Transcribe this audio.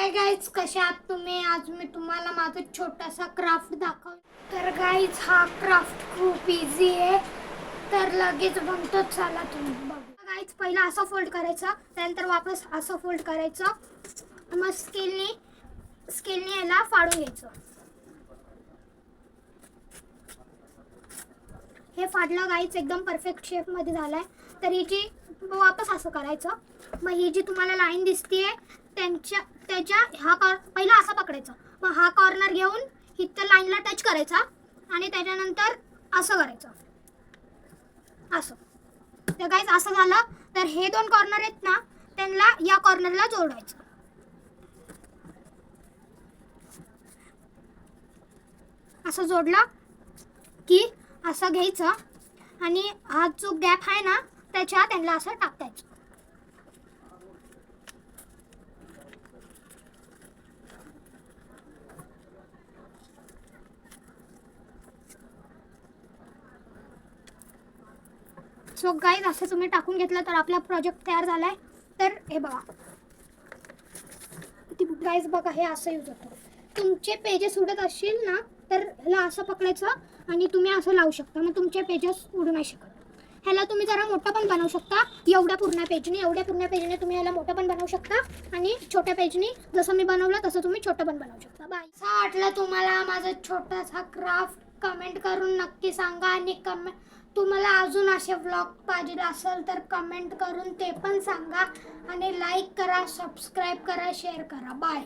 Hi guys, कसे आहात तुम्ही? आज मी तुम्हाला माझा छोटासा क्राफ्ट दाखव. तर गाईज हा क्राफ्ट खूप इझी आहे, तर लगेच बनतो. चला तुम्ही बघा. गाईज पहिला असं फोल्ड करायचं, त्यानंतर वापस असं फोल्ड करायचं, मग स्केलने याला फाडून घ्यायचं. हे फाडलं गाईज, एकदम परफेक्ट शेपमध्ये झालाय. तर हिची वापस असं करायचं. मग ही जी तुम्हाला लाईन दिसतीये त्याच्या हा पहिला असं पकडायचं, मग हा कॉर्नर घेऊन इथं लाईनला टच करायचा आणि त्याच्यानंतर असं करायचं, असं. तर गाईज असं झालं. तर हे दोन कॉर्नर आहेत ना, त्यांना या कॉर्नरला जोडायचं. असं जोडलं की असं घ्यायचं आणि हा जो गॅप आहे ना त्याच्या त्यांना असं टाकायचं. सो गाईज असं तुम्ही टाकून घेतलं तर आपला प्रोजेक्ट तयार झालाय. तर हे बघा गाईज, बघा हे असं यूज होतं. तुमचे पेजेस उडत असतील ना तर ह्याला असं पकडायचं आणि तुम्ही असं लावू शकता, मग तुमचे पेजेस उडू नाही शकत. ह्याला तुम्ही जरा मोठं पण बनवू शकता. एवढ्या पूर्ण पेजने तुम्ही ह्याला मोठं पण बनवू शकता आणि छोट्या पेजने जसं मी बनवलं तसं तुम्ही छोटं पण बनवू शकता. बाय. असं वाटलं तुम्हाला माझा छोटासा क्राफ्ट? कमेंट करून नक्की सांगा. आणि तुम्हाला अजून असे व्लॉग पाहिजे असेल तर कमेंट करून ते पण सांगा. आणि लाईक करा, सबस्क्राईब करा, शेअर करा. बाय.